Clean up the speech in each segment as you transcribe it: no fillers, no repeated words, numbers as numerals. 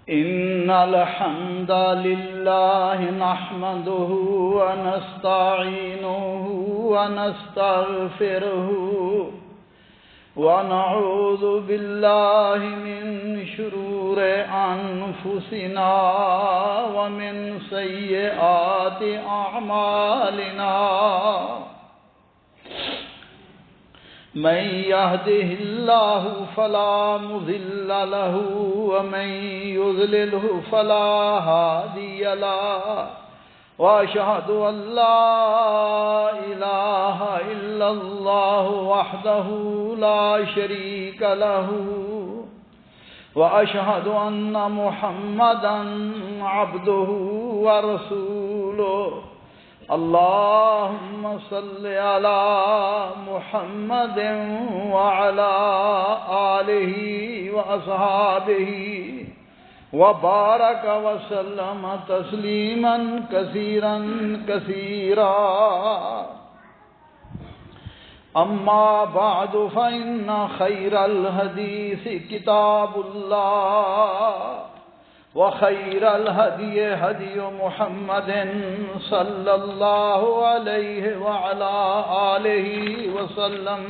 إن الحمد لله نحمده ونستعينه ونستغفره ونعوذ بالله من شرور أنفسنا ومن سيئات أعمالنا من يهده الله فلا مضل له ومن يضلله فلا هادي له وأشهد أن لا إله إلا الله وحده لا شريك له وأشهد أن محمدا عبده ورسوله اللهم صل على محمد وعلى آله وأصحابه وبارك وسلم تسليما كثيرا كثيرا أما بعد فإن خير الحديث كتاب الله وخير الهدي هدي محمد صلى الله عليه وعلى آله وسلم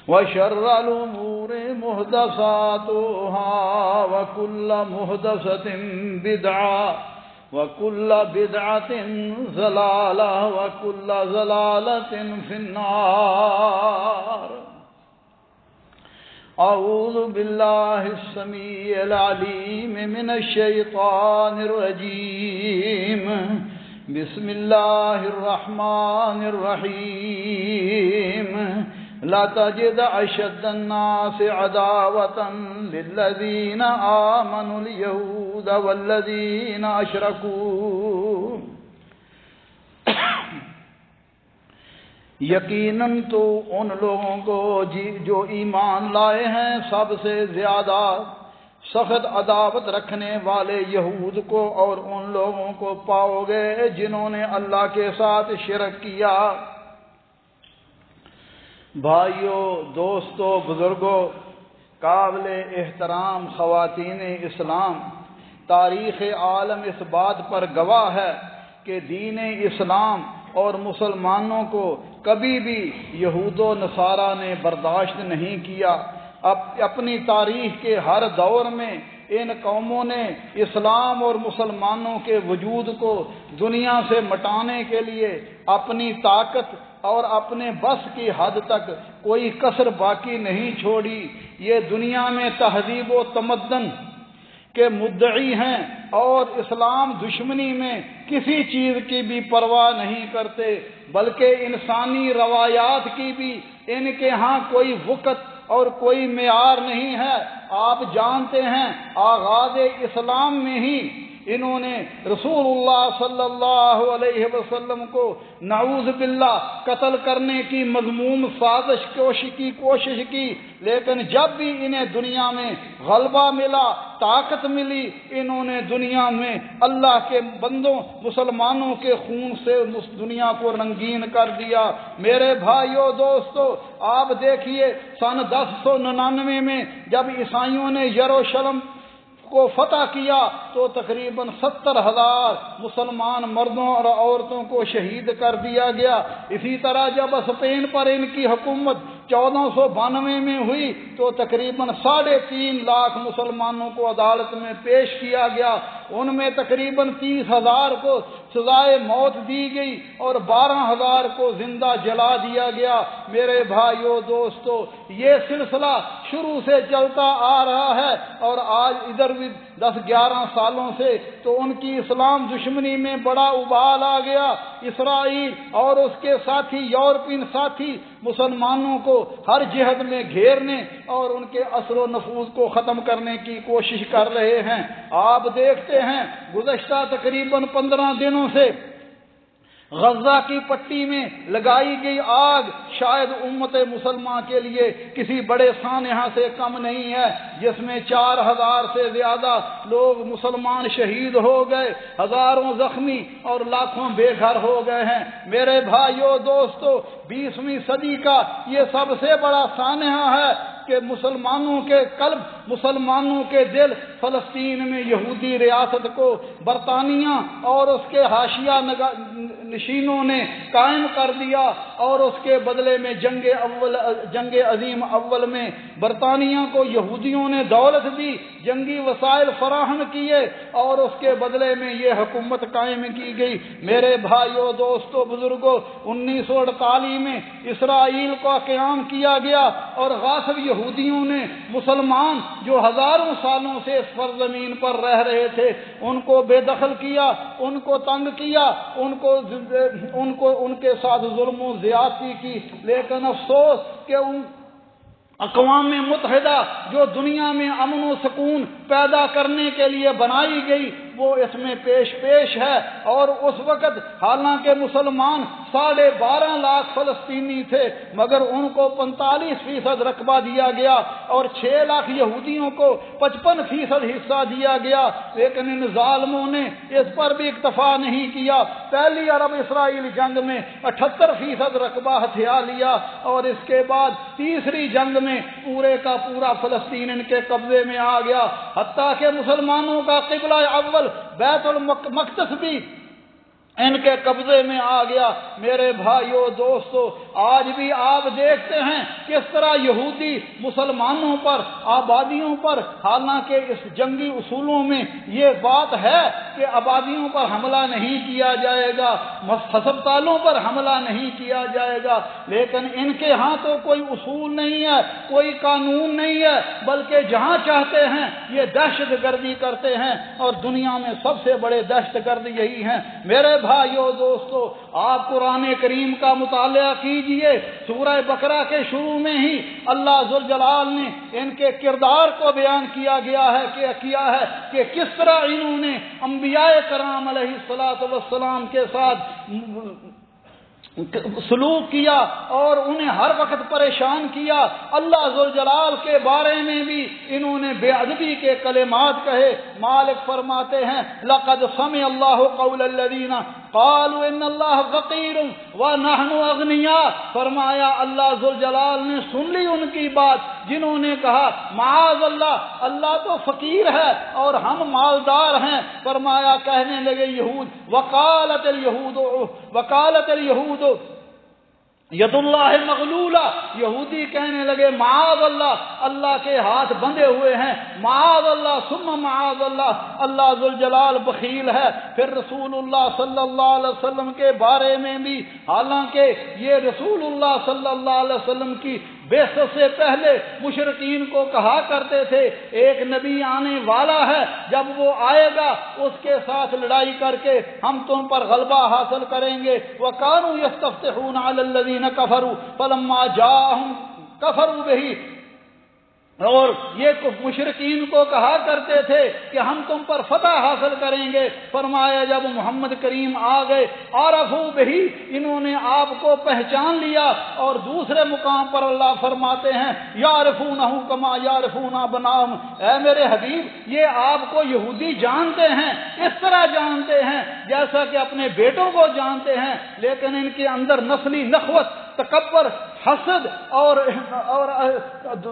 وشر الأمور محدثاتها وكل محدثة بدعة وكل بدعة ضلالة وكل ضلالة في النار. أعوذ بالله السميع العليم من الشيطان الرجيم. بسم الله الرحمن الرحيم. لا تجد أشد الناس عداوة للذين آمنوا اليهود والذين أشركوا. یقیناً تو ان لوگوں کو جو ایمان لائے ہیں سب سے زیادہ سخت عداوت رکھنے والے یہود کو اور ان لوگوں کو پاؤ گے جنہوں نے اللہ کے ساتھ شرک کیا. بھائیو، دوستو، بزرگوں، قابل احترام خواتین اسلام، تاریخ عالم اس بات پر گواہ ہے کہ دین اسلام اور مسلمانوں کو کبھی بھی یہود و نصارہ نے برداشت نہیں کیا. اپنی تاریخ کے ہر دور میں ان قوموں نے اسلام اور مسلمانوں کے وجود کو دنیا سے مٹانے کے لیے اپنی طاقت اور اپنے بس کی حد تک کوئی کسر باقی نہیں چھوڑی. یہ دنیا میں تہذیب و تمدن کے مدعی ہیں اور اسلام دشمنی میں کسی چیز کی بھی پرواہ نہیں کرتے، بلکہ انسانی روایات کی بھی ان کے ہاں کوئی وقت اور کوئی معیار نہیں ہے. آپ جانتے ہیں آغاز اسلام میں ہی انہوں نے رسول اللہ صلی اللہ علیہ وسلم کو نعوذ باللہ قتل کرنے کی مذموم سازش کی کوشش کی، لیکن جب بھی انہیں دنیا میں غلبہ ملا، طاقت ملی، انہوں نے دنیا میں اللہ کے بندوں مسلمانوں کے خون سے دنیا کو رنگین کر دیا. میرے بھائیو، دوستو، آپ دیکھیے سن 1099 میں جب عیسائیوں نے یروشلم کو فتح کیا تو تقریباً 70,000 مسلمان مردوں اور عورتوں کو شہید کر دیا گیا. اسی طرح جب اسپین پر ان کی حکومت 1492 میں ہوئی تو تقریباً 3.5 لاکھ مسلمانوں کو عدالت میں پیش کیا گیا. ان میں تقریباً 30,000 کو سزائے موت دی گئی اور 12,000 کو زندہ جلا دیا گیا. میرے بھائیو، دوستو، یہ سلسلہ شروع سے چلتا آ رہا ہے اور آج ادھر بھی 10-11 سالوں سے تو ان کی اسلام دشمنی میں بڑا ابال آ گیا. اسرائیل اور اس کے ساتھی یورپین ساتھی مسلمانوں کو ہر جہت میں گھیرنے اور ان کے اثر و نفوذ کو ختم کرنے کی کوشش کر رہے ہیں. آپ دیکھتے ہیں گزشتہ تقریباً 15 دنوں سے غزہ کی پٹی میں لگائی گئی آگ شاید امت مسلمہ کے لیے کسی بڑے سانحہ سے کم نہیں ہے، جس میں 4,000 سے زیادہ لوگ مسلمان شہید ہو گئے، ہزاروں زخمی اور لاکھوں بے گھر ہو گئے ہیں۔ میرے بھائیو دوستو، 20ویں صدی کا یہ سب سے بڑا سانحہ ہے۔ کہ مسلمانوں کے قلب، مسلمانوں کے دل فلسطین میں یہودی ریاست کو برطانیہ اور اس کے حاشیہ نشینوں نے قائم کر دیا، اور اس کے بدلے میں جنگ عظیم اول میں برطانیہ کو یہودیوں نے دولت دی، جنگی وسائل فراہم کیے، اور اس کے بدلے میں یہ حکومت قائم کی گئی۔ میرے بھائیوں، دوستوں، بزرگوں، 1948 میں اسرائیل کا قیام کیا گیا، اور غاصب یہودیوں نے مسلمان جو ہزاروں سالوں سے اس سرزمین پر رہ رہے تھے ان کو بے دخل کیا، ان کو تنگ کیا، ان کے ساتھ ظلم و زیادتی کی۔ لیکن افسوس کہ اقوام متحدہ جو دنیا میں امن و سکون پیدا کرنے کے لیے بنائی گئی وہ اس میں پیش ہے، اور اس وقت حالانکہ مسلمان 12.5 لاکھ فلسطینی تھے مگر ان کو 45% رقبہ دیا گیا، اور 6 لاکھ یہودیوں کو 55% حصہ دیا گیا۔ لیکن ان ظالموں نے اس پر بھی اکتفا نہیں کیا، پہلی عرب اسرائیل جنگ میں 78% رقبہ ہتھیا لیا، اور اس کے بعد تیسری جنگ میں پورے کا پورا فلسطین ان کے قبضے میں آ گیا، حتیٰ کہ مسلمانوں کا قبلہ اول بیت المقدس بھی ان کے قبضے میں آ گیا۔ میرے بھائیوں، دوستوں، آج بھی آپ دیکھتے ہیں کس طرح یہودی مسلمانوں پر، آبادیوں پر، حالانکہ اس جنگی اصولوں میں یہ بات ہے کہ آبادیوں پر حملہ نہیں کیا جائے گا، ہسپتالوں پر حملہ نہیں کیا جائے گا، لیکن ان کے ہاں تو کوئی اصول نہیں ہے، کوئی قانون نہیں ہے، بلکہ جہاں چاہتے ہیں یہ دہشت گردی کرتے ہیں، اور دنیا میں سب سے بڑے دہشت گرد یہی ہیں۔ میرے بھائیو، دوستو، آپ قرآن کریم کا مطالعہ کیجئے، سورہ بقرہ کے شروع میں ہی اللہ ذوالجلال نے ان کے کردار کو بیان کیا ہے کہ کس طرح انہوں نے انبیاء کرام علیہ السلام کے ساتھ سلوک کیا اور انہیں ہر وقت پریشان کیا۔ اللہ ذوالجلال کے بارے میں بھی انہوں نے بے ادبی کے کلمات کہے۔ مالک فرماتے ہیں لقد سمع اللہ قول الذین قالوا ان اللہ فقیر ونحن اغنیاء، فرمایا اللہ ذوالجلال نے سن لی ان کی بات جنہوں نے کہا معاذ اللہ، اللہ تو فقیر ہے اور ہم مالدار ہیں۔ فرمایا کہنے لگے یہود وقالت اليہود ید اللہ مغلولہ، یہودی کہنے لگے معاذ اللہ، اللہ کے ہاتھ بندھے ہوئے ہیں، معاذ اللہ ثم معاذ اللہ، اللہ ذوالجلال بخیل ہے۔ پھر رسول اللہ صلی اللہ علیہ وسلم کے بارے میں بھی، حالانکہ یہ رسول اللہ صلی اللہ علیہ وسلم کی بعثت سے پہلے مشرکین کو کہا کرتے تھے ایک نبی آنے والا ہے، جب وہ آئے گا اس کے ساتھ لڑائی کر کے ہم تم پر غلبہ حاصل کریں گے۔ وَكَانُوا يَسْتَفْتِحُونَ عَلَى الَّذِينَ كَفَرُوا فَلَمَّا جَاءَهُمْ كَفَرُوا بِهِ، اور یہ مشرکین کو کہا کرتے تھے کہ ہم تم پر فتح حاصل کریں گے۔ فرمایا جب محمد کریم آ گئے عرفوا بہی، انہوں نے آپ کو پہچان لیا۔ اور دوسرے مقام پر اللہ فرماتے ہیں یعرفونہ کما یعرفون ابناءہم، اے میرے حبیب یہ آپ کو یہودی جانتے ہیں، اس طرح جانتے ہیں جیسا کہ اپنے بیٹوں کو جانتے ہیں، لیکن ان کے اندر نسلی نخوت، تکبر، حسد اور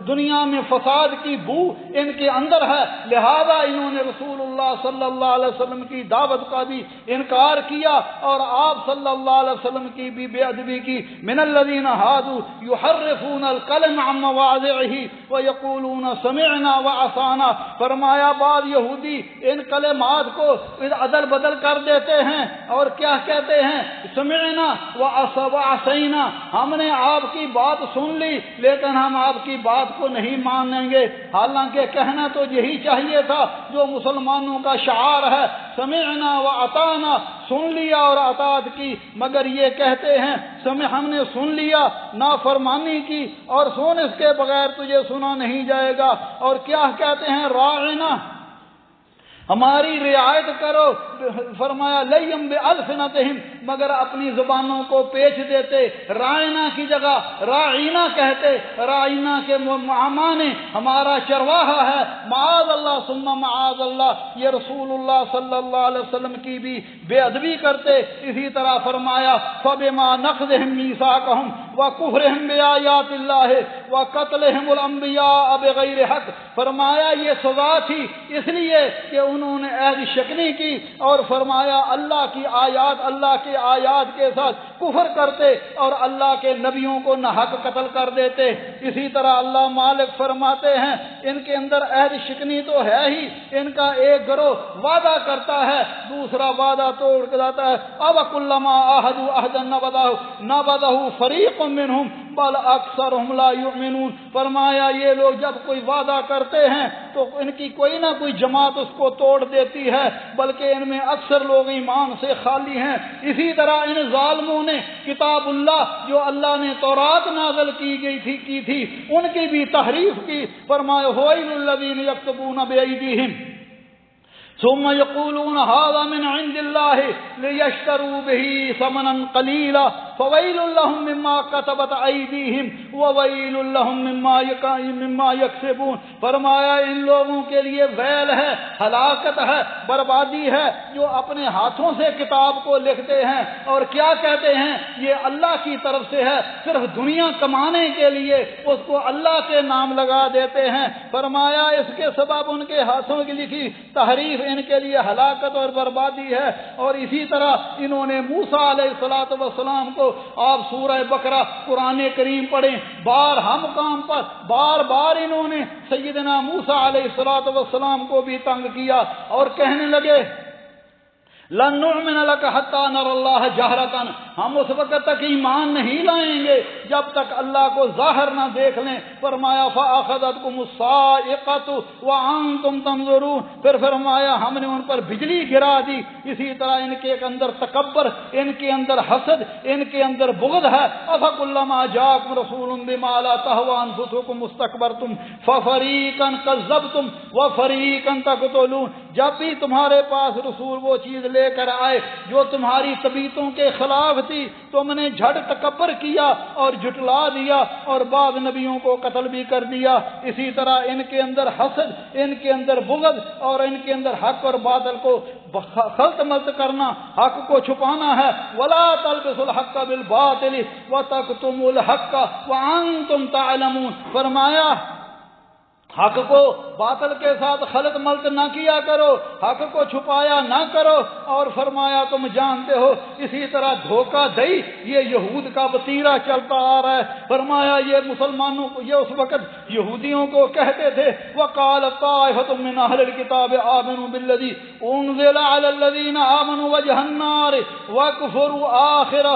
دنیا میں فساد کی بو ان کے اندر ہے، لہذا انہوں نے رسول اللہ صلی اللہ علیہ وسلم کی دعوت کا بھی انکار کیا اور آپ صلی اللہ علیہ وسلم کی بھی بے ادبی کی۔ من الذین ہادوا یحرفون الکلم عن مواضعہ ویقولون سمعنا وعصانا، فرمایا بعض یہودی ان کلمات کو عدل بدل کر دیتے ہیں اور کیا کہتے ہیں سمعنا وعصینا، ہم نے آپ کی بات سن لی لیکن ہم آپ کی بات کو نہیں مانیں گے، حالانکہ کہنا تو یہی چاہیے تھا جو مسلمانوں کا شعار ہے سمعنا واطعنا، سن لیا اور اطاعت کی، مگر یہ کہتے ہیں ہم نے سن لیا نافرمانی کی اور سن اس کے بغیر تجھے سنا نہیں جائے گا، اور کیا کہتے ہیں راعنا، ہماری رعایت کرو، فرمایا لیم بالسنتہم، مگر اپنی زبانوں کو پیچ دیتے، رائنا کی جگہ راعینا کہتے، راعینا کے معنی ہمارا چرواہا ہے، معاذ اللہ ثم معاذ اللہ، یہ رسول اللہ صلی اللہ علیہ وسلم کی بھی بے ادبی کرتے۔ اسی طرح فرمایا فبما نقضہم میثاقہم وکفرہم بآیات اللہ وقتلهم الانبیاء بغیر حق، فرمایا یہ سزا تھی اس لیے کہ انہوں نے عہد شکنی کی اور فرمایا اللہ کی آیات، اللہ کے آیات کے ساتھ کفر کرتے اور اللہ کے نبیوں کو ناحق قتل کر دیتے۔ اسی طرح اللہ مالک فرماتے ہیں ان کے اندر عہد شکنی تو ہے ہی، ان کا ایک گروہ وعدہ کرتا ہے دوسرا وعدہ توڑ کے جاتا ہے۔ اب کلما عاہدوا عہدا نبذہ فریق منہم بل اکثرہم لا یؤمنون، فرمایا یہ لوگ جب کوئی وعدہ کرتے ہیں تو ان کی کوئی نہ کوئی جماعت اس کو توڑ دیتی ہے، بلکہ ان میں اکثر لوگ ایمان سے خالی ہیں۔ اسی طرح ان ظالموں نے کتاب اللہ جو اللہ نے تورات نازل کی تھی ان کی بھی تحریف کی، فرمایا وَوَيْلُ الَّذِينَ يَكْتُبُونَ بِأَيْدِيهِمْ ثم يقولون هذا من عند الله ليشتروا به ثمنا قليلا فويل لهم مما كتبت أيديهم وويل لهم مما يكسبون، فرمایا ان لوگوں کے لیے ویل ہے، ہلاکت ہے، بربادی ہے جو اپنے ہاتھوں سے کتاب کو لکھتے ہیں اور کیا کہتے ہیں یہ اللہ کی طرف سے ہے، صرف دنیا کمانے کے لیے اس کو اللہ کے نام لگا دیتے ہیں۔ فرمایا اس کے سبب ان کے ہاتھوں کی لکھی تحریف ان کے لیے ہلاکت اور بربادی ہے۔ اور اسی طرح انہوں نے موسیٰ علیہ السلام کو، آپ سورہ بقرہ قرآن کریم پڑھیں، بار ہم کام پر بار بار انہوں نے سیدنا موسیٰ علیہ السلام کو بھی تنگ کیا اور کہنے لگے لن نؤمن لك حتى نرى الله جهرة، ہم اس وقت تک ایمان نہیں لائیں گے جب تک اللہ کو ظاہر نہ دیکھ لیں۔ فرمایا فأخذتكم الصاعقة وأنتم تنظرون، پھر فرمایا ہم نے ان پر بجلی گرا دی۔ اسی طرح ان کے اندر تکبر، ان کے اندر حسد، ان کے اندر بغض ہے۔ أفكلما جاءكم رسول بما لا تهوى أنفسكم استكبرتم ففريقا كذبتم وفريقا تقتلون، جب بھی تمہارے پاس رسول وہ چیز لے کر آئے جو تمہاری طبیعتوں کے خلاف تھی، تم نے جھٹ تکبر کیا اور جھٹلا دیا اور بعض نبیوں کو قتل بھی کر دیا۔ اسی طرح ان کے اندر حسد، ان کے اندر بغض اور ان کے اندر حق اور باطل کو خلط ملط کرنا، حق کو چھپانا ہے۔ ولا تلبسوا الحق بالباطل وتكتموا الحق وانتم تعلمون، فرمایا حق کو باطل کے ساتھ خلط ملط نہ کیا کرو، حق کو چھپایا نہ کرو، اور فرمایا تم جانتے ہو۔ اسی طرح دھوکہ دہی یہ یہود کا وتیرہ چلتا آ رہا ہے۔ فرمایا یہ مسلمانوں کو، یہ اس وقت یہودیوں کو کہتے تھے وقالت طائفة من اہل الکتاب آمنوا بالذی انزل علی الذین آمنوا وجہ النار واکفروا آخرہ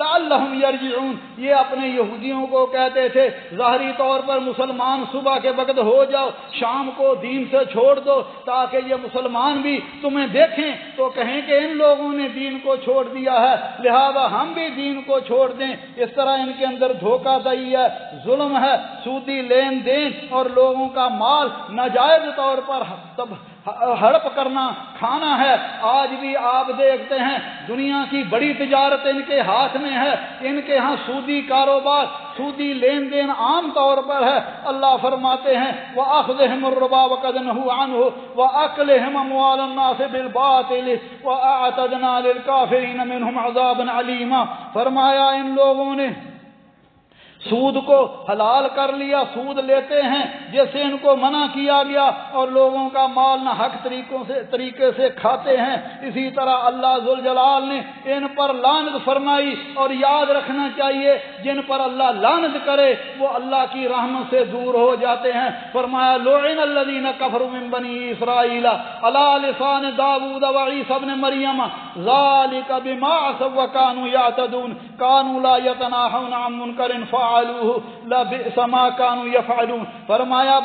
لعلہم یرجعون، یہ اپنے یہودیوں کو کہتے تھے ظاہری طور پر مسلمان صبح کے وقت ہو جاؤ، شام کو دین سے چھوڑ دو تاکہ یہ مسلمان بھی تمہیں دیکھیں تو کہیں کہ ان لوگوں نے دین کو چھوڑ دیا ہے، لہذا ہم بھی دین کو چھوڑ دیں۔ اس طرح ان کے اندر دھوکہ دہی ہے، ظلم ہے، سودی لین دین اور لوگوں کا مال ناجائز طور پر ہڑپ کرنا، کھانا ہے۔ آج بھی آپ دیکھتے ہیں دنیا کی بڑی تجارت ان کے ہاتھ میں ہے، ان کے ہاں سودی کاروبار، سودی لین دین عام طور پر ہے۔ اللہ فرماتے ہیں وَأَخْذِهِمُ الرِّبَا وَقَدْ نَهُوا عَنْهُ وَأَكْلِهِمْ أَمْوَالَ النَّاسِ بِالْبَاطِلِ وَأَعْتَدْنَا لِلْكَافِرِينَ مِنْهُمْ عَذَابًا عَلِيمًا، فرمایا ان لوگوں نے سود کو حلال کر لیا، سود لیتے ہیں جیسے ان کو منع کیا گیا اور لوگوں کا مال نہ حق طریقے سے کھاتے ہیں۔ اسی طرح اللہ ذوالجلال نے ان پر لعنت فرمائی، اور یاد رکھنا چاہیے جن پر اللہ لعنت کرے وہ اللہ کی رحمت سے دور ہو جاتے ہیں۔ فرمایا لعن الذین کفروا من بنی اسرائیل علی لسان داؤد وعیسی ابن مریم ذلک بما عصوا وکانوا یعتدون کانوا لا یتناہون عن منکر فعلوه لبئس ما كانوا يفعلون، فرمایا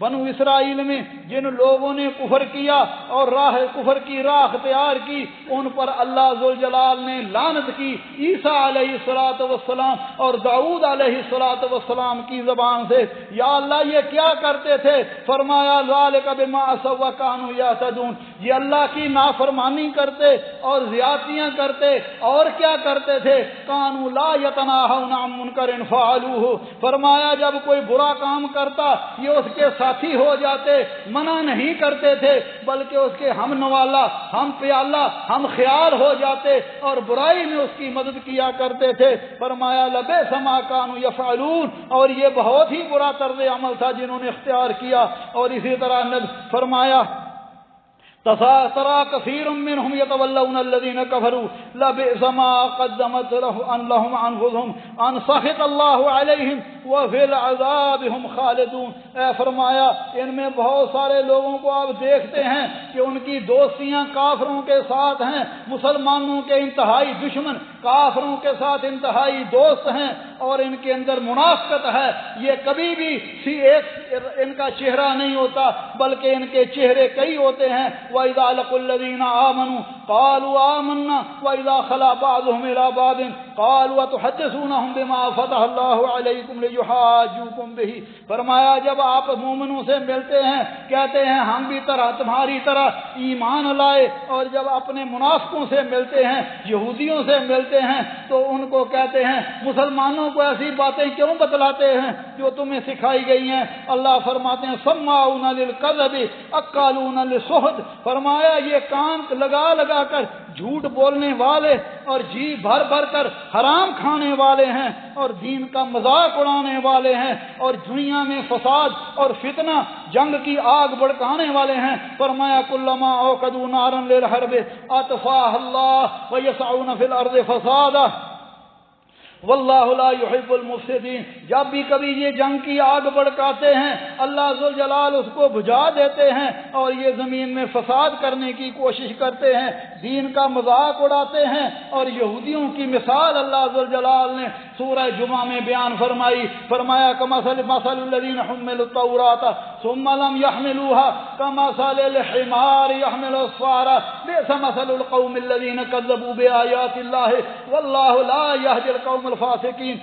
بنو اسرائیل میں جن لوگوں نے کفر کیا اور کفر کی راہ اختیار کی ان پر اللہ ذوالجلال نے لعنت کی عیسیٰ علیہ السلام اور داؤد علیہ السلام کی زبان سے۔ یا اللہ یہ کیا کرتے تھے؟ فرمایا ذالک بما عصوا وکانوا یعتدون، یہ اللہ کی نافرمانی کرتے اور زیادتیاں کرتے، اور کیا کرتے تھے؟ کانوا لا یتناہون عن منکر فعلوه، فرمایا جب کوئی برا کام کرتا یہ اس کے ساتھی ہو جاتے، منع نہیں کرتے تھے بلکہ اس کے ہم نوالا، ہم پیالہ، ہم خیال ہو جاتے اور برائی میں اس کی مدد کیا کرتے تھے۔ فرمایا لبئس ما كانوا يفعلون، اور یہ بہت ہی برا طرز عمل تھا جنہوں نے اختیار کیا۔ اور اسی طرح فرمایا ترى كثير منهم يتولون الذين كفروا لبئس ما قدمت لهم أنفسهم أن سخط الله عليهم وفي العذاب هم خالدون۔ فرمایا ان میں بہت سارے لوگوں کو آپ دیکھتے ہیں کہ ان کی دوستیاں کافروں کے ساتھ ہیں، مسلمانوں کے انتہائی دشمن کافروں کے ساتھ انتہائی دوست ہیں، اور ان کے اندر منافقت ہے۔ یہ کبھی بھی ایک ان کا چہرہ نہیں ہوتا بلکہ ان کے چہرے کئی ہوتے ہیں۔ وَإِذَا لَقُوا الَّذِينَ آمَنُوا قَالُوا آمَنَّا وَإِذَا خَلَا بَعْضُهُمْ إِلَىٰ بَعْضٍ قَالُوا أَتُحَدِّثُونَهُم بِمَا فَتَحَ اللَّهُ عَلَيْكُمْ لِيُحَاجُّوكُم بِهِ۔ فرمایا جب آپ مومنوں سے ملتے ہیں کہتے ہیں ہم بھی تمہاری طرح ایمان لائے، اور جب اپنے منافقوں سے ملتے ہیں، یہودیوں سے ملتے ہیں، تو ان کو کہتے ہیں مسلمانوں کو ایسی باتیں کیوں بتلاتے ہیں جو تمہیں سکھائی گئی ہیں۔ اللہ فرماتے ہیں سماعون للکذب اکالون للسحت۔ فرمایا یہ کان لگا لگا کر جھوٹ بولنے والے اور جی بھر بھر کر حرام کھانے والے ہیں، اور دین کا مذاق اڑانے والے ہیں، اور دنیا میں فساد اور فتنہ جنگ کی آگ بھڑکانے والے ہیں۔ فرمایا کلما اوقدوا نارا للحرب اطفاها اللہ ویسعون فی الارض فسادا واللہ لا یحب المفسدین۔ جب بھی کبھی یہ جنگ کی آگ بھڑکاتے ہیں اللہ ذوالجلال اس کو بجھا دیتے ہیں اور یہ زمین میں فساد کرنے کی کوشش کرتے ہیں، دین کا مذاق اڑاتے ہیں۔ اور یہودیوں کی مثال اللہ ذوالجلال نے سورہ جمعہ میں بیان فرمائی، فرمایا مثل الذین حملوا التوراۃ ثم لم يحملوها كمثل الحمار يحمل اسفارا بئس مثل القوم الذین كذبوا بآیات اللہ واللہ لا یہدی القوم الفاسقین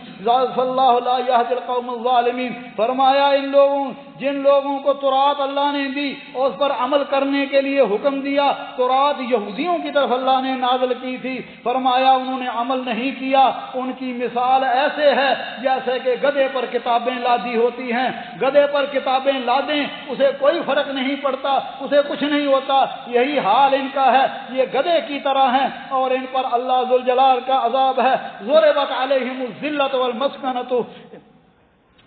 اللہ لا یہدی القوم الظالمین۔ فرمایا ان لوگوں جن لوگوں کو تورات اللہ نے دی اور اس پر عمل کرنے کے لیے حکم دیا، تورات یہودیوں کی طرف اللہ نے نازل کی تھی، فرمایا انہوں نے عمل نہیں کیا، ان کی مثال ایسے ہے جیسے کہ گدھے پر کتابیں لادی ہوتی ہیں۔ گدھے پر کتابیں لادیں اسے کوئی فرق نہیں پڑتا، اسے کچھ نہیں ہوتا، یہی حال ان کا ہے، یہ گدھے کی طرح ہیں اور ان پر اللہ ذوالجلال کا عذاب ہے۔ ضربت علیہم الذلۃ والمسکنۃ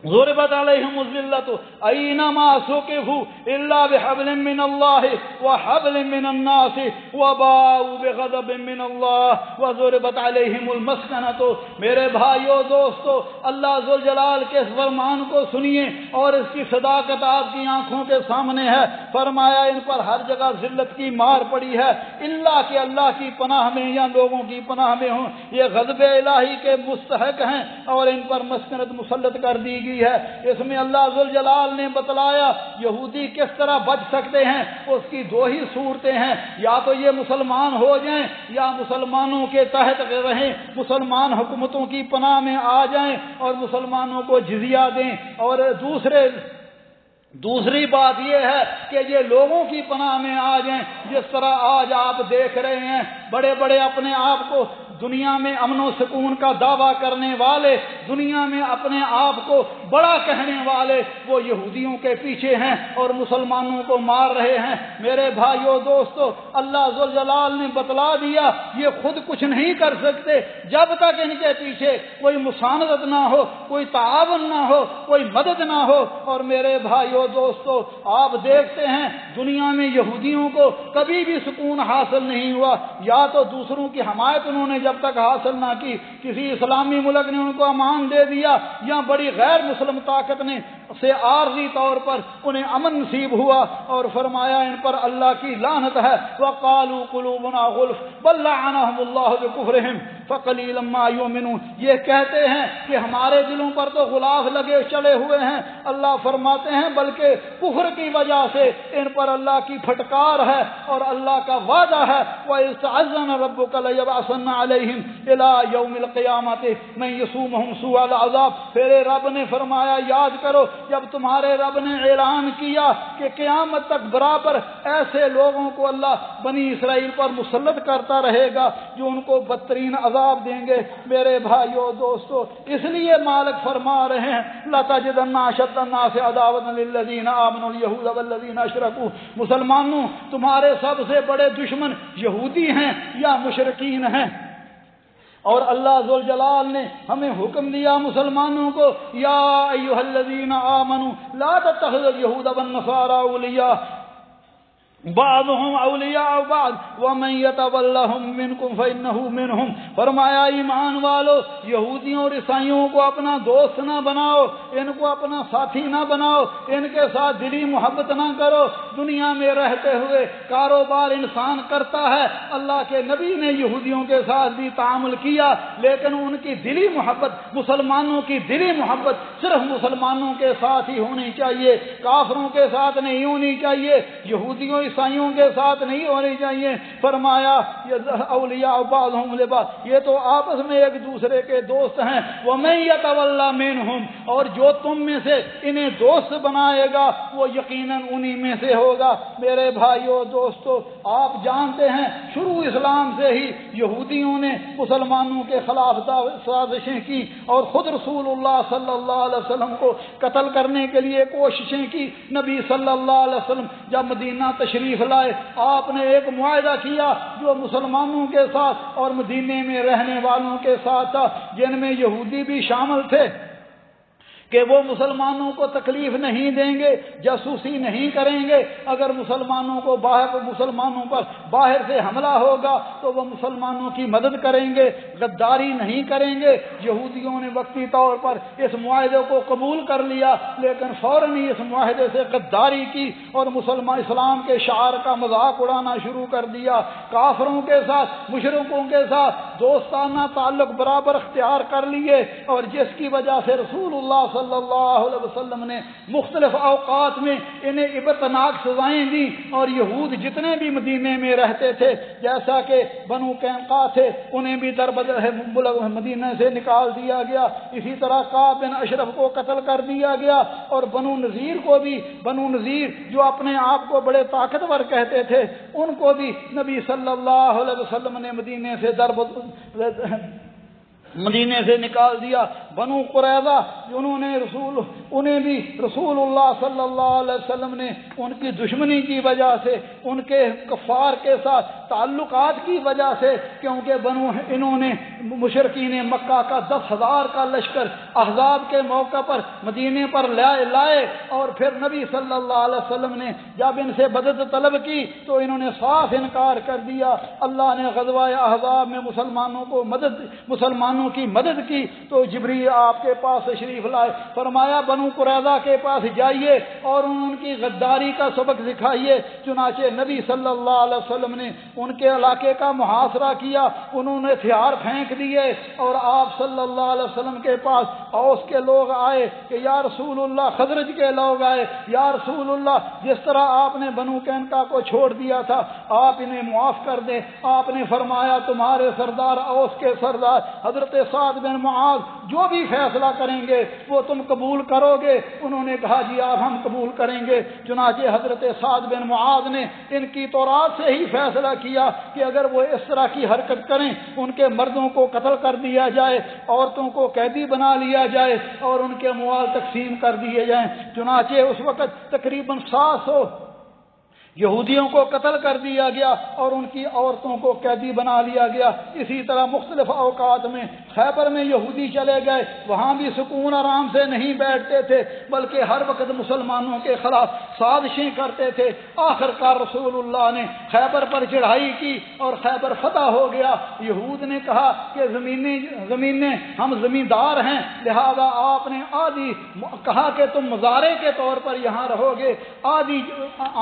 ضربت علیہم الذلۃ اینما ثقفوا الا بحبل من اللہ وحبل من الناس وباؤوا بغضب من اللہ وضربت علیہم المسکنۃ۔ میرے بھائیو دوستو، اللہ ذوالجلال کے اس فرمان کو سنیے اور اس کی صداقت آپ کی آنکھوں کے سامنے ہے۔ فرمایا ان پر ہر جگہ ذلت کی مار پڑی ہے، اللہ کہ اللہ کی پناہ میں یا لوگوں کی پناہ میں ہوں، یہ غضب الہی کے مستحق ہیں اور ان پر مسکنت مسلط کر دی گئی ہے۔ اس میں اللہ ذوالجلال نے بتلایا یہودی کس طرح بچ سکتے ہیں، اس کی دو ہی صورتیں ہیں، یا تو یہ مسلمان ہو جائیں یا مسلمانوں کے تحت رہیں، مسلمان حکومتوں کی پناہ میں آ جائیں اور مسلمانوں کو جزیہ دیں، اور دوسری بات یہ ہے کہ یہ لوگوں کی پناہ میں آ جائیں، جس طرح آج آپ دیکھ رہے ہیں بڑے بڑے اپنے آپ کو دنیا میں امن و سکون کا دعویٰ کرنے والے، دنیا میں اپنے آپ کو بڑا کہنے والے، وہ یہودیوں کے پیچھے ہیں اور مسلمانوں کو مار رہے ہیں۔ میرے بھائیو دوستو، اللہ ذوالجلال نے بتلا دیا یہ خود کچھ نہیں کر سکتے جب تک ان کے پیچھے کوئی مساندت نہ ہو، کوئی تعاون نہ ہو، کوئی مدد نہ ہو۔ اور میرے بھائیو دوستو، آپ دیکھتے ہیں دنیا میں یہودیوں کو کبھی بھی سکون حاصل نہیں ہوا، یا تو دوسروں کی حمایت انہوں نے جب تک حاصل نہ کی، کسی اسلامی ملک نے ان کو امان دے دیا، یا بڑی غیر مسلم طاقت نے سے عارضی طور پر انہیں امن نصیب ہوا، اور فرمایا ان پر اللہ کی لعنت ہے۔ وَقَالُوا قُلُوبُنَا غُلْفٌ بَلْ لَعَنَهُمُ اللَّهُ بِكُفْرِهِمْ فَقَلِيلًا مَا يُؤْمِنُونَ۔ یہ کہتے ہیں کہ ہمارے دلوں پر تو غلاف لگے چلے ہوئے ہیں، اللہ فرماتے ہیں بلکہ کفر کی وجہ سے ان پر اللہ کی پھٹکار ہے اور اللہ کا وعدہ ہے وَإِذْ تَعَذَّنَ رَبُّكَ لَيَبْعَثَنَّ عَلَيْهِمْ إِلَى يَوْمِ الْقِيَامَةِ مَن يَسُومُهُمْ سُوءَ الْعَذَابِ۔ پھر رب نے فرمایا یاد کرو جب تمہارے رب نے اعلان کیا کہ قیامت تک برابر ایسے لوگوں کو اللہ بنی اسرائیل پر مسلط کرتا رہے گا جو ان کو بدترین عذاب عذاب دیں گے۔ میرے بھائیو دوستو، اس لیے مالک فرما رہے ہیں لَتَجِدَنَّ أَشَدَّ النَّاسِ عَدَاوَةً لِلَّذِينَ آمَنُوا الْيَهُودَ وَالَّذِينَ أَشْرَكُوا۔ مسلمانوں، تمہارے سب سے بڑے دشمن یہودی ہیں یا مشرکین ہیں۔ اور اللہ ذوالجلال نے ہمیں حکم دیا مسلمانوں کو، یا ایھا الذین آمنوا لا تتخذوا اليہود والنصارى اولیاء بعضهم اولیاء بعض ومن یتولہم منکم فانہ منہم۔ فرمایا ایمان والو، یہودیوں اور عیسائیوں کو اپنا دوست نہ بناؤ، ان کو اپنا ساتھی نہ بناؤ، ان کے ساتھ دلی محبت نہ کرو۔ دنیا میں رہتے ہوئے کاروبار انسان کرتا ہے، اللہ کے نبی نے یہودیوں کے ساتھ بھی تعامل کیا، لیکن ان کی دلی محبت، مسلمانوں کی دلی محبت صرف مسلمانوں کے ساتھ ہی ہونی چاہیے، کافروں کے ساتھ نہیں ہونی چاہیے، یہودیوں عیسائیوں کے ساتھ نہیں ہونی چاہیے۔ فرمایا اولیاء بعضهم لبعض، یہ تو آپس میں ایک دوسرے کے دوست ہیں۔ ومن یتولی منہم، اور جو تم میں سے انہیں دوست بنائے گا وہ یقیناً انہی میں سے ہوگا۔ میرے بھائیو دوستو، آپ جانتے ہیں شروع اسلام سے ہی یہودیوں نے مسلمانوں کے خلاف سازشیں کی اور خود رسول اللہ صلی اللہ علیہ وسلم کو قتل کرنے کے لیے کوششیں کی۔ نبی صلی اللہ علیہ وسلم جب مدینہ تشریف لائے، آپ نے ایک معاہدہ کیا جو مسلمانوں کے ساتھ اور مدینے میں رہنے والوں کے ساتھ تھا، جن میں یہودی بھی شامل تھے، کہ وہ مسلمانوں کو تکلیف نہیں دیں گے، جاسوسی نہیں کریں گے۔ اگر مسلمانوں پر باہر سے حملہ ہوگا تو وہ مسلمانوں کی مدد کریں گے، غداری نہیں کریں گے۔ یہودیوں نے وقتی طور پر اس معاہدے کو قبول کر لیا، لیکن فوراً ہی اس معاہدے سے غداری کی اور اسلام کے شعار کا مذاق اڑانا شروع کر دیا۔ کافروں کے ساتھ، مشرکوں کے ساتھ دوستانہ تعلق برابر اختیار کر لیے، اور جس کی وجہ سے رسول اللہ صلی اللہ علیہ وسلم نے مختلف اوقات میں انہیں عبرتناک سزائیں دی، اور یہود جتنے بھی مدینے میں رہتے تھے، جیسا کہ بنو قینقاع تھے، انہیں بھی مدینے سے نکال دیا گیا۔ اسی طرح کعب بن اشرف کو قتل کر دیا گیا، اور بنو نذیر جو اپنے آپ کو بڑے طاقتور کہتے تھے، ان کو بھی نبی صلی اللہ علیہ وسلم نے مدینے سے نکال دیا۔ بنو قریظہ انہیں بھی رسول اللہ صلی اللہ علیہ وسلم نے ان کی دشمنی کی وجہ سے، ان کے کفار کے ساتھ تعلقات کی وجہ سے، کیونکہ انہوں نے مشرکین مکہ کا 10,000 کا لشکر احزاب کے موقع پر مدینے پر لائے، اور پھر نبی صلی اللہ علیہ وسلم نے جب ان سے مدد طلب کی تو انہوں نے صاف انکار کر دیا۔ اللہ نے غزوہ احزاب میں مسلمانوں کی مدد کی تو جبریل آپ کے پاس تشریف لائے، فرمایا بنو قریظہ کے پاس جائیے اور ان کی غداری کا سبق سکھائیے۔ چنانچہ نبی صلی اللہ علیہ وسلم نے ان کے علاقے کا محاصرہ کیا، انہوں نے ہتھیار پھینک دیے، اور آپ صلی اللہ علیہ وسلم کے پاس اوس کے لوگ آئے کہ یا رسول اللہ، خزرج کے لوگ آئے، یا رسول اللہ، جس طرح آپ نے بنو قینقاع کو چھوڑ دیا تھا آپ انہیں معاف کر دیں۔ آپ نے فرمایا تمہارے سردار، اوس کے سردار حضرت سعد بن معاذ جو بھی فیصلہ کریں گے وہ تم قبول کرو گے؟ انہوں نے کہا جی آپ ہم قبول کریں گے۔ چنانچہ حضرت سعد بن معاذ نے ان کی تورات سے ہی فیصلہ کیا کہ اگر وہ اس طرح کی حرکت کریں ان کے مردوں کو قتل کر دیا جائے، عورتوں کو قیدی بنا لیا جائے اور ان کے اموال تقسیم کر دیے جائیں۔ چنانچہ اس وقت تقریباً 700 یہودیوں کو قتل کر دیا گیا اور ان کی عورتوں کو قیدی بنا لیا گیا۔ اسی طرح مختلف اوقات میں خیبر میں یہودی چلے گئے، وہاں بھی سکون آرام سے نہیں بیٹھتے تھے، بلکہ ہر وقت مسلمانوں کے خلاف سازشیں کرتے تھے۔ آخر کار رسول اللہ نے خیبر پر چڑھائی کی اور خیبر فتح ہو گیا۔ یہود نے کہا کہ زمینیں ہم زمیندار ہیں، لہذا آپ نے آدھی کہا کہ تم مزارے کے طور پر یہاں رہو گے، آدھی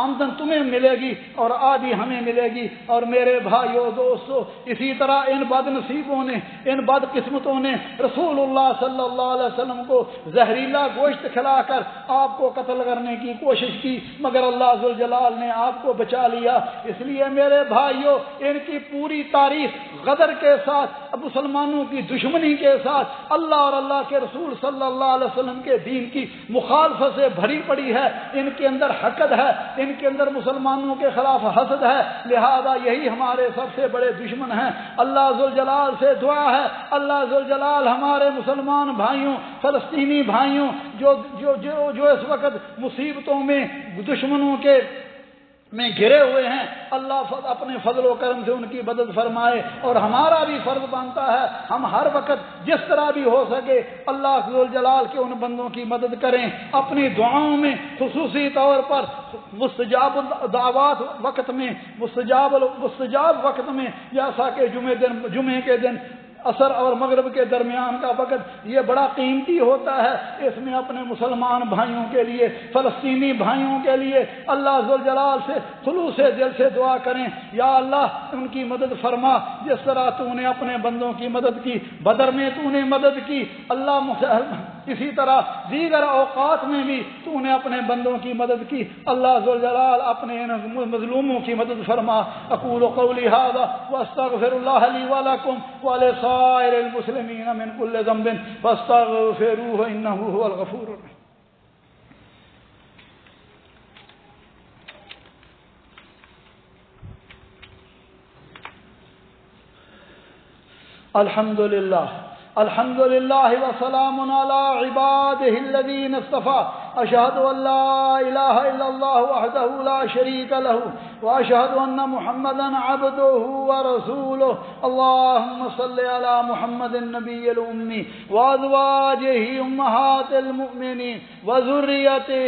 آمدن تمہیں ملے گی اور آدھی ہمیں ملے گی۔ اور میرے بھائیو دوستو، اسی طرح ان بد نصیبوں نے، ان بد قسمتوں نے رسول اللہ صلی اللہ علیہ وسلم کو زہریلا گوشت کھلا کر آپ کو قتل کرنے کی کوشش کی، مگر اللہ ذوالجلال نے آپ کو بچا لیا۔ اس لیے میرے بھائیو، ان کی پوری تاریخ غدر کے ساتھ، مسلمانوں کی دشمنی کے ساتھ، اللہ اور اللہ کے رسول صلی اللہ علیہ وسلم کے دین کی مخالفت سے بھری پڑی ہے۔ ان کے اندر حقد ہے، ان کے اندر مسلمانوں کے خلاف حسد ہے، لہذا یہی ہمارے سب سے بڑے دشمن ہیں۔ اللہ ذوالجلال سے دعا ہے، اللہ ذوالجلال ہمارے مسلمان بھائیوں، فلسطینی بھائیوں جو اس وقت مصیبتوں میں دشمنوں کے میں گھرے ہوئے ہیں، اللہ اپنے فضل و کرم سے ان کی مدد فرمائے۔ اور ہمارا بھی فرض بنتا ہے ہم ہر وقت جس طرح بھی ہو سکے اللہ ذوالجلال کے ان بندوں کی مدد کریں، اپنی دعاؤں میں خصوصی طور پر مستجاب دعوات وقت میں، مستجاب وقت میں، جیسا کہ جمعے کے دن عصر اور مغرب کے درمیان کا وقت یہ بڑا قیمتی ہوتا ہے، اس میں اپنے مسلمان بھائیوں کے لیے، فلسطینی بھائیوں کے لیے اللہ ذوالجلال سے خلوص دل سے دعا کریں، یا اللہ ان کی مدد فرما جس طرح تو نے اپنے بندوں کی مدد کی، بدر میں تو نے مدد کی، اللہ اسی طرح دیگر اوقات میں بھی تو نے اپنے بندوں کی مدد کی، اللہ ذوالجلال اپنے مظلوموں کی مدد فرما۔ اقول قولی ھذا واستغفر اللہ لی ولکم ولسائر المسلمین من کل ذنب فاستغفروه انہ هو الغفور الرحیم۔ الحمد للہ وسلام علی عبادہ الذین اصطفى، اشہد ان لا الہ الا اللہ وحدہ لا شریک لہ واشہد ان محمدا عبدہ ورسولہ، اللہم صل علی محمد النبی الامی وازواجہ امہات المؤمنین وذریتہ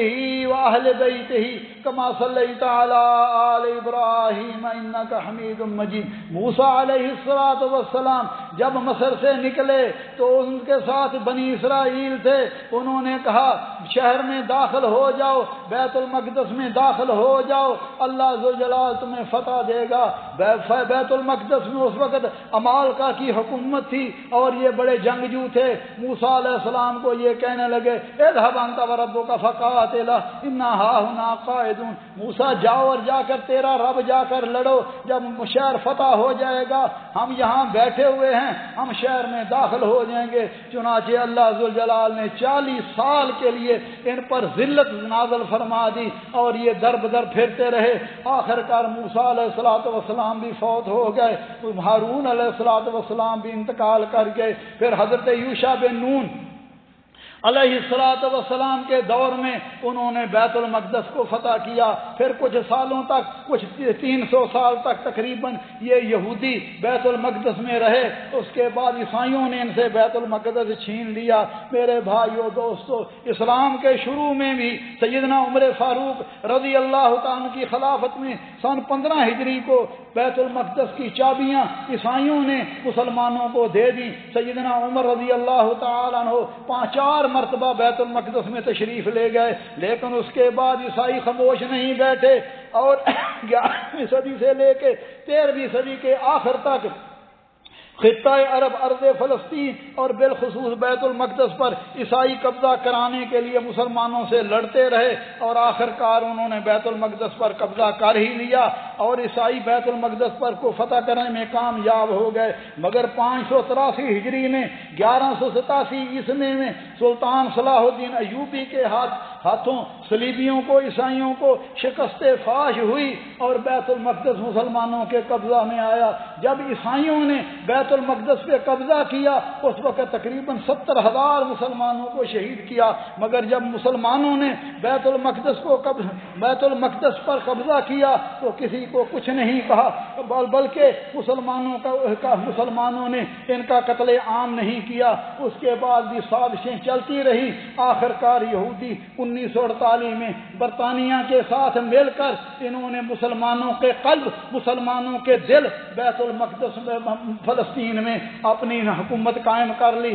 واہل بیتہ کما صلیت علی آل ابراہیم انک حمید مجید۔ موسیٰ علیہ السلام جب مصر سے نکلے تو ان کے ساتھ بنی اسرائیل تھے، انہوں نے کہا شہر میں داخل ہو جاؤ، بیت المقدس میں داخل ہو جاؤ، اللہ ذوالجلال تمہیں فتح دے گا۔ بیت المقدس میں اس وقت امالکہ کی حکومت تھی اور یہ بڑے جنگجو تھے۔ موسیٰ علیہ السلام کو یہ کہنے لگے اذهب انت وربک فقاتلا انا ہاہنا قاعدون، موسیٰ جاؤ اور جا کر تیرا رب جا کر لڑو، جب شہر فتح ہو جائے گا ہم یہاں بیٹھے ہوئے ہیں، ہم شہر میں داخل ہو جائیں گے۔ چنانچہ اللہ ذوالجلال نے 40 سال کے لیے ان پر ذلت نازل فرما دی اور یہ در بدر پھرتے رہے۔ آخر کار موسیٰ علیہ السلام بھی فوت ہو گئے، ہارون علیہ السلام بھی انتقال کر گئے۔ پھر حضرت یوشع بن نون علیہ السلام کے دور میں انہوں نے بیت المقدس کو فتح کیا۔ پھر کچھ سالوں تک، کچھ 300 سال تک تقریباً یہ یہودی بیت المقدس میں رہے، اس کے بعد عیسائیوں نے ان سے بیت المقدس چھین لیا۔ میرے بھائیو دوستو، اسلام کے شروع میں بھی سیدنا عمر فاروق رضی اللہ تعالیٰ کی خلافت میں سن 15 ہجری کو بیت المقدس کی چابیاں عیسائیوں نے مسلمانوں کو دے دی۔ سیدنا عمر رضی اللہ تعالیٰ عنہ 4 مرتبہ بیت المقدس میں تشریف لے گئے، لیکن اس کے بعد عیسائی خاموش نہیں بیٹھے اور 11ویں صدی سے لے کے 13ویں صدی کے آخر تک خطہ عرب، ارض فلسطین اور بالخصوص بیت المقدس پر عیسائی قبضہ کرانے کے لیے مسلمانوں سے لڑتے رہے اور آخر کار انہوں نے بیت المقدس پر قبضہ کر ہی لیا اور عیسائی بیت المقدس پر کو فتح کرنے میں کامیاب ہو گئے۔ مگر 583 ہجری میں 1187 عیسوی میں سلطان صلاح الدین ایوبی کے ہاتھوں صلیبیوں کو، عیسائیوں کو شکست فاش ہوئی اور بیت المقدس مسلمانوں کے قبضہ میں آیا۔ جب عیسائیوں نے بیت المقدس پہ قبضہ کیا اس وقت تقریباً 70,000 مسلمانوں کو شہید کیا، مگر جب مسلمانوں نے بیت المقدس پر قبضہ کیا تو کسی کو کچھ نہیں کہا، بلکہ مسلمانوں نے ان کا قتل عام نہیں کیا۔ اس کے بعد بھی سازشیں چلتی رہی، آخر کار یہودی 1948 میں برطانیہ کے ساتھ مل کر انہوں نے مسلمانوں کے قلب، مسلمانوں کے دل بیت المقدس میں فلسطین میں اپنی حکومت قائم کر لی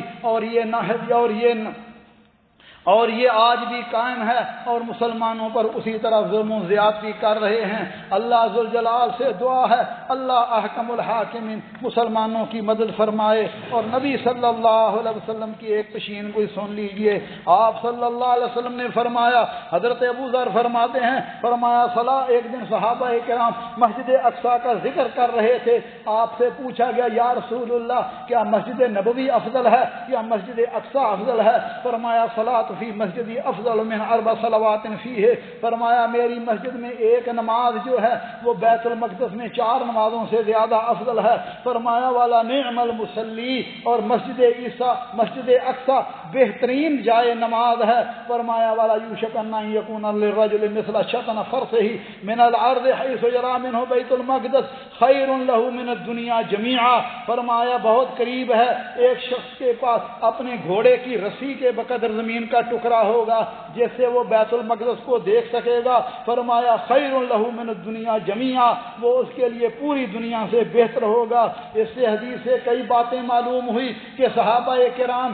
اور یہ آج بھی قائم ہے اور مسلمانوں پر اسی طرح ظلم و زیادتی کر رہے ہیں۔ اللہ ذوالجلال سے دعا ہے اللہ احکم الحاکمین مسلمانوں کی مدد فرمائے۔ اور نبی صلی اللہ علیہ وسلم کی ایک پشین کو سن لیجئے۔ آپ صلی اللہ علیہ وسلم نے فرمایا، حضرت ابو ذر فرماتے ہیں، فرمایا ایک دن صحابہ کرام مسجد اقصی کا ذکر کر رہے تھے، آپ سے پوچھا گیا یا رسول اللہ کیا مسجد نبوی افضل ہے یا مسجد اقصی افضل ہے؟ فرمایا صلاۃ فی مسجدی افضل من 4 صلوات فیہ، فرمایا میری مسجد میں ایک نماز جو ہے وہ بیت المقدس میں 4 نمازوں سے زیادہ افضل ہے۔ فرمایا والا نعم المصلی، اور مسجد اقصی بہترین جائے نماز ہے۔ فرمایا والا یوشک ان یکون للرجل مثل شطن فرسہ من الارض حیث یری منہ بیت المقدس خیر لہ من الدنیا جمیعا، فرمایا بہت قریب ہے ایک شخص کے پاس اپنے گھوڑے کی رسی کے بقدر زمین کا ٹکڑا ہوگا جس سے وہ بیت المقدس کو دیکھ سکے گا۔ فرمایا خیر لہ من الدنیا جمیعا، وہ اس کے لیے پوری دنیا سے بہتر ہوگا۔ اس سے حدیث سے کئی باتیں معلوم ہوئی کہ صحابہ کرام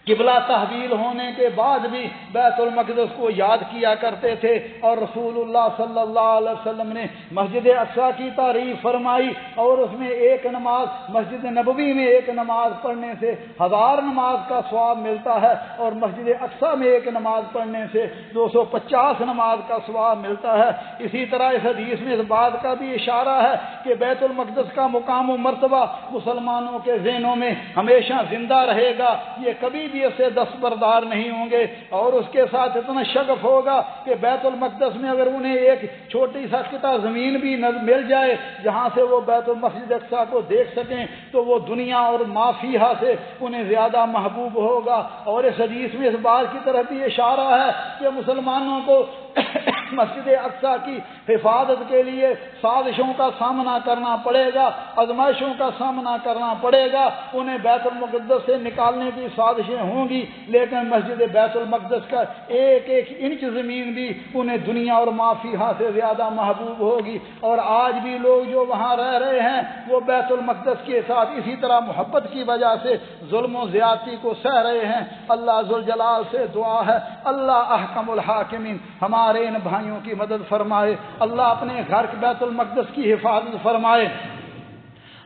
قبلہ تحویل ہونے کے بعد بھی بیت المقدس کو یاد کیا کرتے تھے، اور رسول اللہ صلی اللہ علیہ وسلم نے مسجد اقصی کی تعریف فرمائی، اور اس میں ایک نماز، مسجد نبوی میں ایک نماز پڑھنے سے 1000 نماز کا ثواب ملتا ہے، اور مسجد اقصی میں ایک نماز پڑھنے سے 250 نماز کا ثواب ملتا ہے۔ اسی طرح اس حدیث میں اس بات کا بھی اشارہ ہے کہ بیت المقدس کا مقام و مرتبہ مسلمانوں کے ذہنوں میں ہمیشہ زندہ رہے گا، یہ کبھی بھی اسے دستبردار نہیں ہوں گے، اور اس کے ساتھ اتنا شغف ہوگا کہ بیت المقدس میں اگر انہیں ایک چھوٹی سا قطعہ زمین بھی مل جائے جہاں سے وہ بیت المسجد اقصی کو دیکھ سکیں تو وہ دنیا اور ما فیہا سے انہیں زیادہ محبوب ہوگا۔ اور اس حدیث میں اس بات کی طرف بھی اشارہ ہے کہ مسلمانوں کو مسجد اقصی کی حفاظت کے لیے سازشوں کا سامنا کرنا پڑے گا، آزمائشوں کا سامنا کرنا پڑے گا، انہیں بیت المقدس سے نکالنے کی سازشیں ہوں گی، لیکن مسجد بیت المقدس کا ایک ایک انچ زمین بھی انہیں دنیا اور ما فیہا سے زیادہ محبوب ہوگی۔ اور آج بھی لوگ جو وہاں رہ رہے ہیں وہ بیت المقدس کے ساتھ اسی طرح محبت کی وجہ سے ظلم و زیادتی کو سہ رہے ہیں۔ اللہ ذوالجلال سے دعا ہے اللہ احکم الحاکمین ہمارے ان بھائیوں کی مدد فرمائے، اللہ اپنے گھر بیت المقدس کی حفاظت فرمائے۔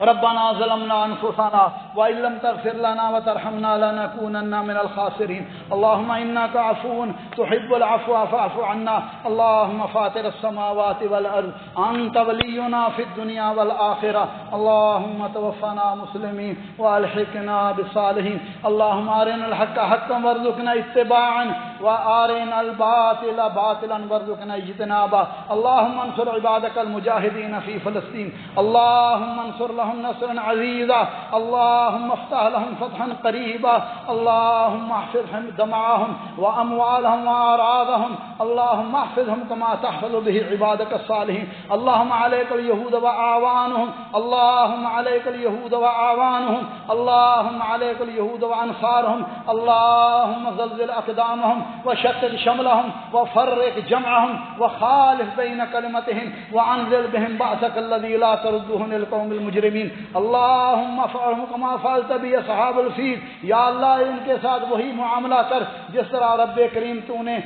ربنا ظلمنا انفسنا وان لم تغفر لنا وترحمنا لنكونن من الخاسرين اللهم انك عفو تحب العفو فاعف عنا اللهم فاطر السماوات والارض انت ولينا في الدنيا والاخره اللهم توفنا مسلمين والحقنا بالصالحين اللهم ارنا الحق حقا وارزقنا اتباعه وارنا الباطل باطلا وارزقنا اجتنابه اللهم انصر عبادك المجاهدين في فلسطين اللهم انصر لهم نصرا عزيزا اللهم افتح لهم فتحا قريبا اللهم احفظهم دماءهم واموالهم واعراضهم اللهم احفظهم كما تحفظ به عبادك الصالحين اللهم عليك اليهود واعوانهم اللهم عليك اليهود واعوانهم اللهم عليك اليهود وانصارهم اللهم زلزل اقدامهم وشتت شملهم وفرق جمعهم وخالف بين كلمتهم وانزل بهم بأسك الذي لا ترده للقوم المجرمين اللهم افعلهم كما فعلت باصحاب الفیل، یا اللہ ان کے ساتھ وہی معاملہ کر جس طرح رب کریم تو نے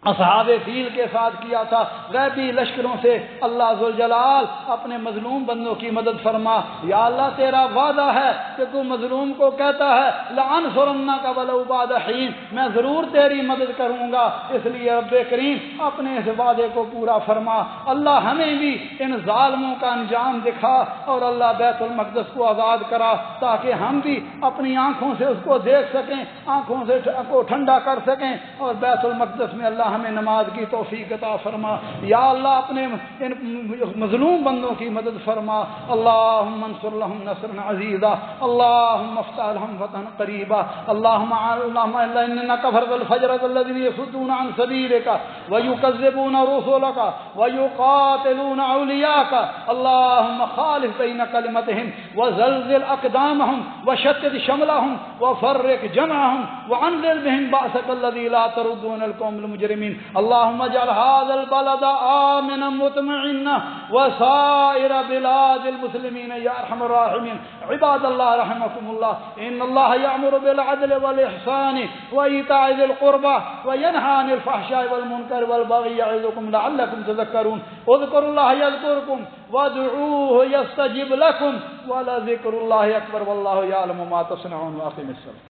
اصحاب فیل کے ساتھ کیا تھا۔ غیبی لشکروں سے اللہ ذوالجلال اپنے مظلوم بندوں کی مدد فرما، یا اللہ تیرا وعدہ ہے کہ تو مظلوم کو کہتا ہے لانصرنک ولو بعد حین، میں ضرور تیری مدد کروں گا، اس لیے رب کریم اپنے اس وعدے کو پورا فرما۔ اللہ ہمیں بھی ان ظالموں کا انجام دکھا، اور اللہ بیت المقدس کو آزاد کرا تاکہ ہم بھی اپنی آنکھوں سے اس کو دیکھ سکیں، آنکھوں سے کو ٹھنڈا کر سکیں، اور بیت المقدس میں اللہ ہمیں نماز کی توفیق عطا فرما۔ یا اللہ اپنے ان مظلوم بندوں کی مدد فرما۔ اللهم انصر لهم نصرا عزيزا اللهم افتح لهم فتحا قريبا اللهم اننا كفرت الفجر الذين يصدون عن سبيلك ويكذبون رسلك ويقاتلون اولياءك اللهم خالف بين كلمتهم وزلزل اقدامهم وشتت شملهم وفرق جمعهم وانزل بهم بأسك الذي لا تردون القوم المجرمين اللهم اجعل هذا البلد آمنا مطمئنا وسائر بلاد المسلمين يا ارحم الراحمين عباد الله رحمكم الله ان الله يأمر بالعدل والإحسان وإيتاء ذي القربى وينهى عن الفحشاء والمنكر والبغي يعظكم لعلكم تذكرون اذكروا الله يذكركم وادعوه يستجب لكم ولذكر الله أكبر والله يعلم ما تصنعون واقم الصلاة